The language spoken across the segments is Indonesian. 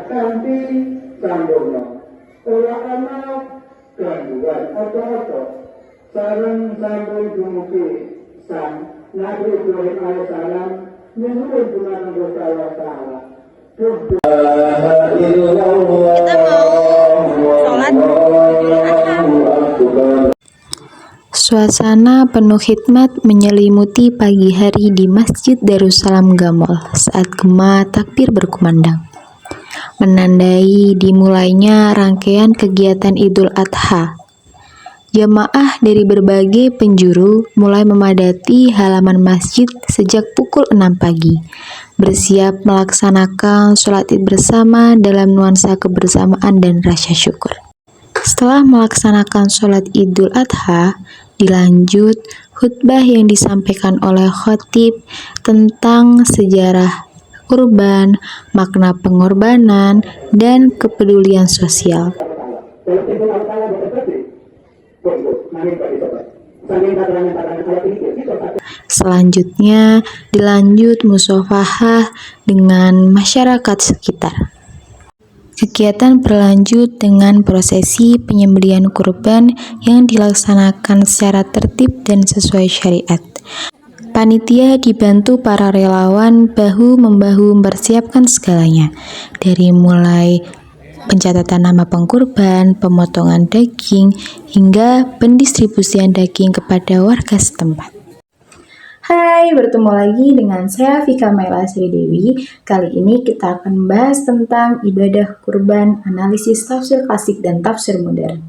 kanthi sambungna ora ana gangguan apa-apa sareng sampun dumugi sang Nabi Ibrahim alaihissalam nyuwun dumateng Gusti Allah Ta'ala. Kita mau sholat Suasana penuh hikmat menyelimuti pagi hari di Masjid Darussalam Gamol saat gema takbir berkumandang, menandai dimulainya rangkaian kegiatan Idul Adha. Jamaah dari berbagai penjuru mulai memadati halaman masjid sejak pukul 6 pagi, bersiap melaksanakan sholat id bersama dalam nuansa kebersamaan dan rasa syukur. Setelah melaksanakan sholat Idul Adha, dilanjut khutbah yang disampaikan oleh khatib tentang sejarah kurban, makna pengorbanan, dan kepedulian sosial. Selanjutnya dilanjut musyawarah dengan masyarakat sekitar. Kegiatan berlanjut dengan prosesi penyembelihan kurban yang dilaksanakan secara tertib dan sesuai syariat. Panitia dibantu para relawan bahu-membahu mempersiapkan segalanya, dari mulai pencatatan nama pengkurban, pemotongan daging, hingga pendistribusian daging kepada warga setempat. Hai, bertemu lagi dengan saya Vika Maila Sri Dewi. Kali ini kita akan membahas tentang ibadah kurban, analisis tafsir klasik dan tafsir modern.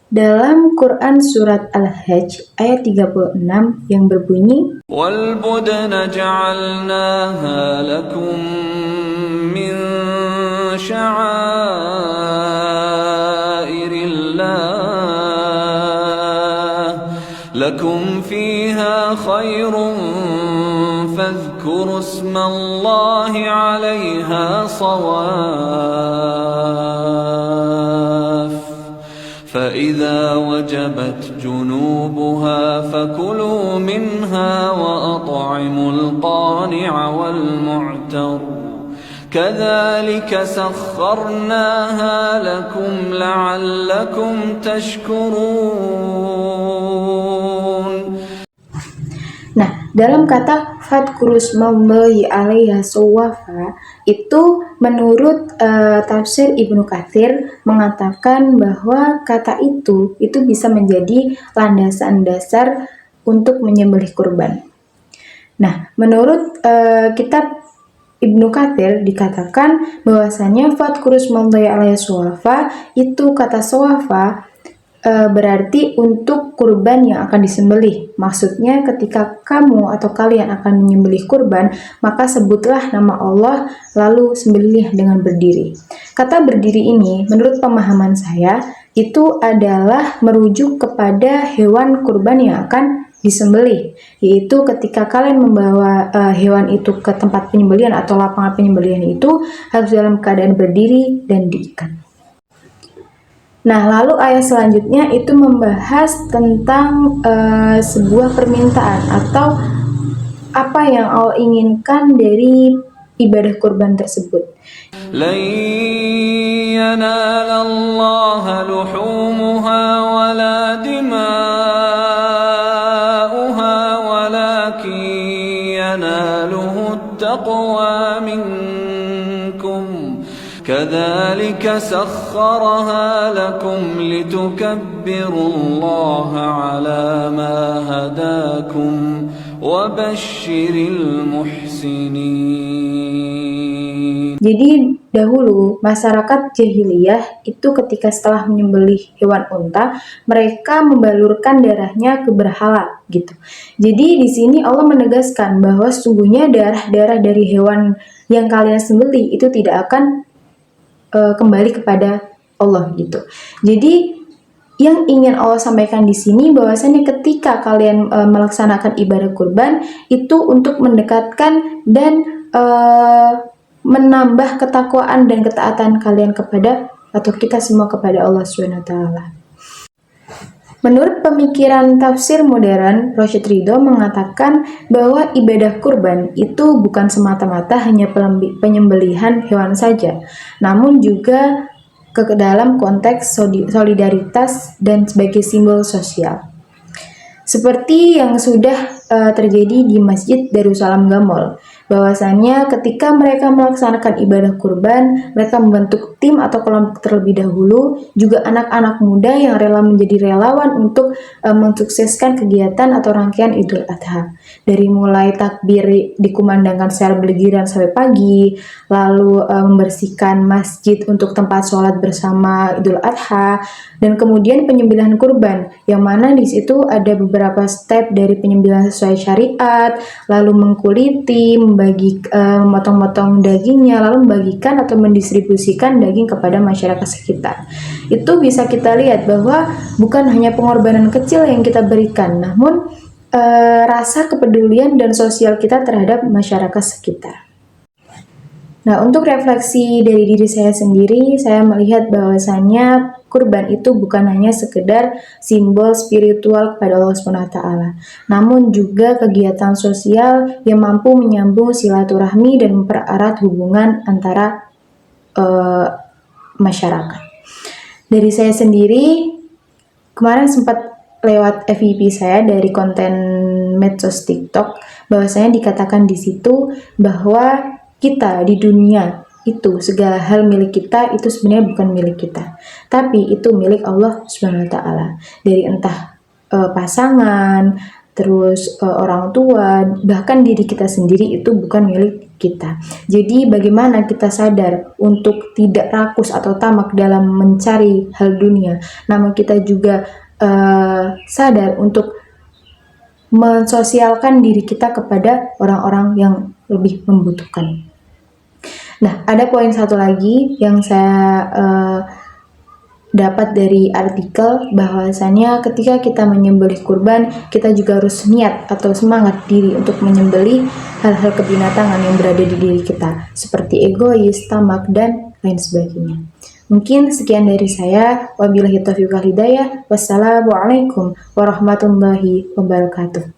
Dalam Quran surat Al-Hajj ayat 36 yang berbunyi, وَالْبُدْنَ جَعَلْنَاهَا لَكُمْ مِنْ شَعَائِرِ اللَّهِ لَكُمْ فِيهَا خَيْرٌ فَاذْكُرُوا اسْمَ اللَّهِ عَلَيْهَا صَوَافَّ فَإِذَا وَجَبَتْ جُنُوبُهَا فَكُلُوا مِنْهَا وَأَطْعِمُوا الْقَانِعَ وَالْمُعْتَرَّ كَذَلِكَ سَخَّرْنَاهَا لَكُمْ لَعَلَّكُمْ تَشْكُرُونَ. Nah, dalam kata fadkurusmallahi alaiha sawwafa itu menurut tafsir Ibnu Katsir mengatakan bahwa kata itu bisa menjadi landasan dasar untuk menyembelih kurban. Nah, menurut kitab Ibnu Katsir dikatakan bahwasanya fadkurusmallahi alaiha sawwafa itu kata sawwafa berarti untuk kurban yang akan disembelih. Maksudnya ketika kamu atau kalian akan menyembelih kurban, maka sebutlah nama Allah lalu sembelih dengan berdiri. Kata berdiri ini menurut pemahaman saya itu adalah merujuk kepada hewan kurban yang akan disembelih, yaitu ketika kalian membawa hewan itu ke tempat penyembelihan atau lapangan penyembelihan itu harus dalam keadaan berdiri dan diikat. Nah, lalu ayat selanjutnya itu membahas tentang sebuah permintaan atau apa yang Allah inginkan dari ibadah kurban tersebut. لن ينال الله لحومها ولا دماؤها ولكن يناله التقوى منكم كذلك سخرها لكم لتكبروا الله على ما هداكم وبشر المحسنين. Jadi dahulu masyarakat jahiliyah itu ketika setelah menyembelih hewan unta, mereka membalurkan darahnya ke berhala gitu. Jadi di sini Allah menegaskan bahwa sesungguhnya darah-darah dari hewan yang kalian sembelih itu tidak akan kembali kepada Allah gitu. Jadi yang ingin Allah sampaikan di sini bahwasanya ketika kalian melaksanakan ibadah kurban itu untuk mendekatkan dan menambah ketakwaan dan ketaatan kalian kepada atau kita semua kepada Allah Subhanahu wa taala. Menurut pemikiran tafsir modern, Rashid Ridho mengatakan bahwa ibadah kurban itu bukan semata-mata hanya penyembelihan hewan saja, namun juga ke dalam konteks solidaritas dan sebagai simbol sosial. Seperti yang sudah terjadi di Masjid Darussalam Gamol, bahwasannya ketika mereka melaksanakan ibadah kurban, mereka membentuk tim atau kelompok terlebih dahulu, juga anak-anak muda yang rela menjadi relawan untuk mensukseskan kegiatan atau rangkaian Idul Adha. Dari mulai takbir dikumandangkan secara bergiliran sampai pagi, lalu membersihkan masjid untuk tempat sholat bersama Idul Adha, dan kemudian penyembelihan kurban, yang mana di situ ada beberapa step dari penyembelihan sesuai syariat, lalu mengkuliti, memotong-motong dagingnya, lalu membagikan atau mendistribusikan daging kepada masyarakat sekitar. Itu bisa kita lihat bahwa bukan hanya pengorbanan kecil yang kita berikan, namun rasa kepedulian dan sosial kita terhadap masyarakat sekitar. Nah, untuk refleksi dari diri saya sendiri, saya melihat bahwasannya kurban itu bukan hanya sekedar simbol spiritual kepada Allah SWT, namun juga kegiatan sosial yang mampu menyambung silaturahmi dan mempererat hubungan antara masyarakat. Dari saya sendiri, kemarin sempat lewat FYP saya dari konten medsos TikTok, bahwasanya dikatakan di situ bahwa kita di dunia itu segala hal milik kita itu sebenarnya bukan milik kita, tapi itu milik Allah SWT. Dari entah pasangan, terus orang tua, bahkan diri kita sendiri itu bukan milik kita. Jadi bagaimana kita sadar untuk tidak rakus atau tamak dalam mencari hal dunia, namun kita juga sadar untuk mensosialkan diri kita kepada orang-orang yang lebih membutuhkan. Nah, ada poin satu lagi yang saya dapat dari artikel, bahwasannya ketika kita menyembelih kurban, kita juga harus niat atau semangat diri untuk menyembelih hal-hal kebinatangan yang berada di diri kita, seperti egois, tamak, dan lain sebagainya. Mungkin sekian dari saya. Wabillahi taufiq wal hidayah. Wassalamualaikum warahmatullahi wabarakatuh.